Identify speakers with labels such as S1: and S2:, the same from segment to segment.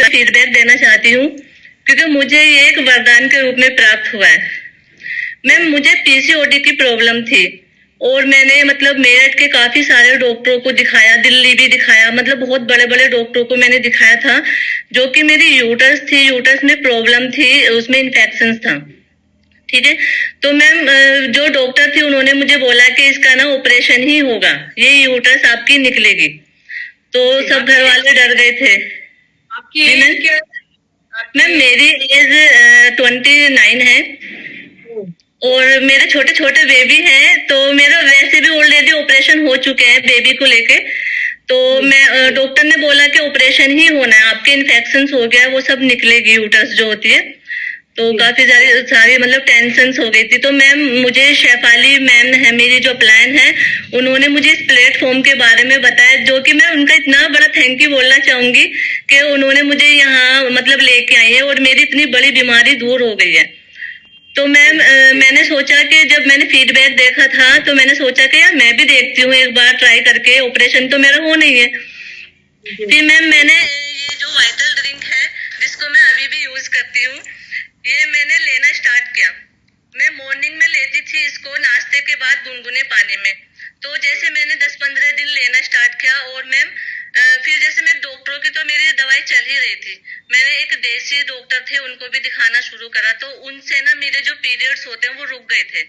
S1: Feedback देना चाहती हूँ क्योंकि मुझे ये एक वरदान के रूप में प्राप्त हुआ है। मैम, मुझे पीसीओडी की प्रॉब्लम थी और मैंने मतलब मेरठ के काफी सारे डॉक्टरों को दिखाया, दिल्ली भी दिखाया, मतलब बहुत बड़े बड़े डॉक्टरों को मैंने दिखाया था। जो कि मेरी यूटर्स थी, यूटर्स में प्रॉब्लम थी, उसमें इन्फेक्शन था। ठीक है, तो मैम जो डॉक्टर थी उन्होंने मुझे बोला कि इसका ना ऑपरेशन ही होगा, ये यूटर्स आपकी निकलेगी। तो सब घर वाले डर गए थे।
S2: आपकी एज क्या?
S1: मैम, मेरी एज 29 है और मेरे छोटे छोटे बेबी हैं, तो मेरा वैसे भी ऑलरेडी ऑपरेशन हो चुके हैं बेबी को लेके। तो मैं डॉक्टर ने बोला कि ऑपरेशन ही होना है, आपके इन्फेक्शन हो गया, वो सब निकलेगी यूटर्स जो होती है। तो काफी सारी मतलब टेंशन हो गई थी। तो मैम, मुझे शेफाली मैम है मेरी जो प्लान है, उन्होंने मुझे इस प्लेटफॉर्म के बारे में बताया, जो कि मैं उनका इतना बड़ा थैंक यू बोलना चाहूंगी कि उन्होंने मुझे यहाँ मतलब लेके आई है और मेरी इतनी बड़ी बीमारी दूर हो गई है। तो मैम मैंने सोचा कि जब मैंने फीडबैक देखा था तो मैंने सोचा कि यार मैं भी देखती हूँ एक बार ट्राई करके, ऑपरेशन तो मेरा हो नहीं है। फिर मैम मैंने ये जो वाइटल ड्रिंक है जिसको मैं अभी भी यूज करती हूँ, ये मैंने लेना स्टार्ट किया। मैं मॉर्निंग में लेती थी इसको नाश्ते के बाद गुनगुने पानी में। तो जैसे मैंने 10-15 दिन लेना स्टार्ट किया और मैम फिर जैसे मैं डॉक्टरों की तो मेरी दवाई चल ही रही थी, मैंने एक देसी डॉक्टर थे उनको भी दिखाना शुरू करा। तो उनसे ना मेरे जो पीरियड्स होते हैं वो रुक गए थे।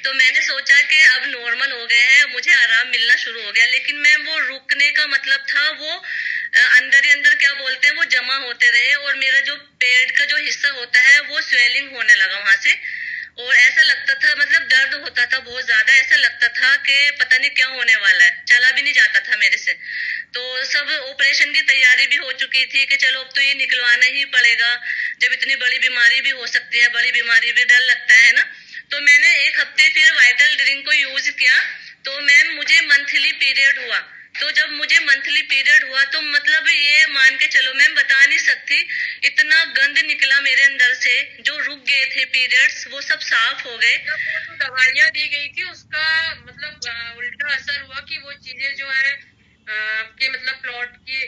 S1: तो मैंने सोचा कि अब नॉर्मल हो गए हैं, मुझे आराम मिलना शुरू हो गया। लेकिन मैम वो रुकने का मतलब था वो अंदर ही अंदर क्या बोलते हैं वो जमा होते रहे और मेरा जो पेट का जो हिस्सा होता है वो स्वेलिंग होने लगा वहां से। और ऐसा लगता था मतलब दर्द होता था बहुत ज्यादा, ऐसा लगता था कि पता नहीं क्या होने वाला है, चला भी नहीं जाता था मेरे से। तो सब ऑपरेशन की तैयारी भी हो चुकी थी कि चलो अब तो ये निकलवाना ही पड़ेगा, जब इतनी बड़ी बीमारी भी हो सकती है, बड़ी बीमारी भी डर लगता है ना। तो मैंने एक हफ्ते फिर वाइटल ड्रिंक को यूज किया। तो मैम मुझे मंथली पीरियड हुआ। तो जब मुझे मंथली पीरियड हुआ तो मतलब ये मान के चलो, मैं बता नहीं सकती, इतना गंद निकला मेरे अंदर से, जो रुक गए थे पीरियड्स वो सब साफ हो गए।
S2: जो दवाइयाँ दी गई थी उसका मतलब उल्टा असर हुआ कि वो चीजें जो है आपके मतलब प्लॉट के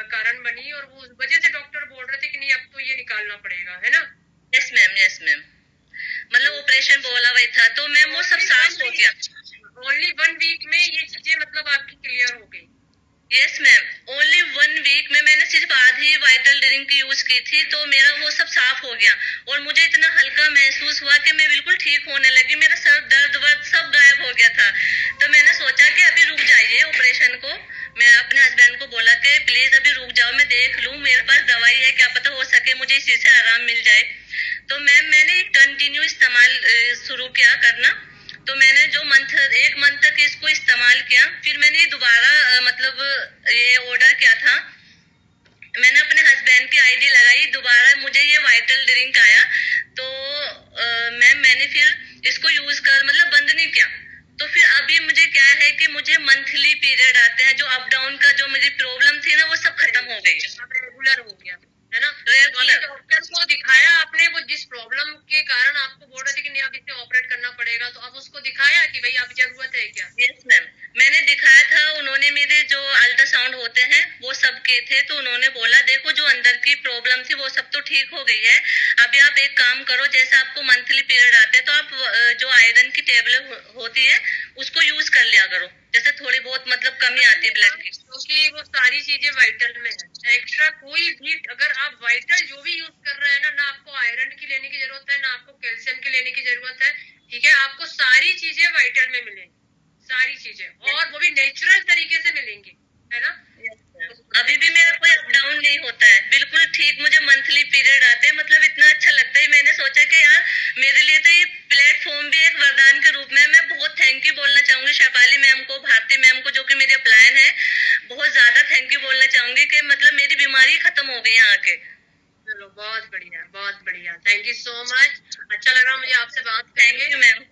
S2: कारण बनी और वो उस वजह से डॉक्टर बोल रहे थे कि नहीं अब तो ये निकालना पड़ेगा, है ना?
S1: यस मैम, यस मैम, मतलब ऑपरेशन बोला हुआ था। तो मैम वो सब साफ हो गया।
S2: ओनली 1 वीक में ये चीजें मतलब आपकी क्लियर हो गई?
S1: यस मैम, ओनली 1 वीक में मैंने सिर्फ आधी वाइटल ड्रिंक यूज की थी तो मेरा वो सब साफ हो गया और मुझे इतना हल्का महसूस हुआ कि मैं बिल्कुल ठीक होने लगी, मेरा सर दर्द वर्द सब गायब हो गया था। तो मैंने सोचा कि अभी रुक जाइए ऑपरेशन को। मैं अपने हस्बैंड को बोला कि प्लीज अभी रुक जाओ, मैं देख लूं, मेरे पास दवाई है, क्या पता हो सके मुझे इसी से आराम मिल जाए। तो मैम मैंने कंटिन्यू इस्तेमाल शुरू किया करना। तो मैंने जो एक मंथ तक इसको इस्तेमाल किया, फिर मैंने दोबारा मतलब ये ऑर्डर किया था, मैंने अपने हस्बैंड की आईडी लगाई, दोबारा मुझे ये वाइटल ड्रिंक आया। तो मैम मैंने फिर इसको यूज कर मतलब बंद नहीं किया। तो फिर अभी मुझे क्या है कि मुझे मंथली पीरियड आते हैं, जो अप डाउन का जो मेरी प्रॉब्लम थी ना वो सब खत्म हो गई,
S2: रेगुलर हो गया, है ना?
S1: रेगुलर।
S2: डॉक्टर को दिखाया आपने, वो जिस प्रॉब्लम के कारण आपको बोल रहे थे कि नहीं अब इसे ऑपरेट करना पड़ेगा, तो अब उसको दिखाया कि भाई अब जरूरत है क्या?
S1: यस मैम, मैंने दिखाया था, उन्होंने मेरे जो अल्ट्रासाउंड होते हैं वो सब किए थे। तो उन्होंने बोला देखो जो अंदर की प्रॉब्लम थी वो सब तो ठीक हो गई है, अभी आप एक काम करो, जैसे आपको मंथली पीरियड आते हैं तो आप जो आयरन की टेबलेट होती है उसको यूज कर लिया करो, जैसे थोड़ी बहुत मतलब कमी आती है ब्लड की,
S2: क्योंकि वो सारी चीजें वाइटल में है। एक्स्ट्रा कोई भी अगर आप वाइटल जो भी यूज कर रहे हैं ना आपको आयरन की लेने की जरूरत है, ना आपको कैल्शियम की लेने की जरूरत है, ठीक है? आपको सारी चीजें वाइटल में मिलेंगी, सारी चीजें, और वो भी नेचुरल तरीके से मिलेंगी, है ना?
S1: अभी भी मेरा कोई अप डाउन नहीं होता है, बिल्कुल ठीक, मुझे मंथली पीरियड आते हैं, मतलब इतना अच्छा लगता है। मैंने सोचा कि यार मेरे लिए तो ये प्लेटफॉर्म भी एक वरदान के रूप में, मैं बहुत थैंक यू बोलना चाहूंगी शेफाली मैम को, भारती मैम को, जो कि मेरे प्लान है, बहुत ज्यादा थैंक यू बोलना चाहूंगी कि मतलब मेरी बीमारी खत्म हो गई यहाँ आके।
S2: चलो बहुत बढ़िया, बहुत बढ़िया, थैंक यू सो मच। अच्छा लगा मुझे आपसे बात करके।
S1: Thank you ma'am.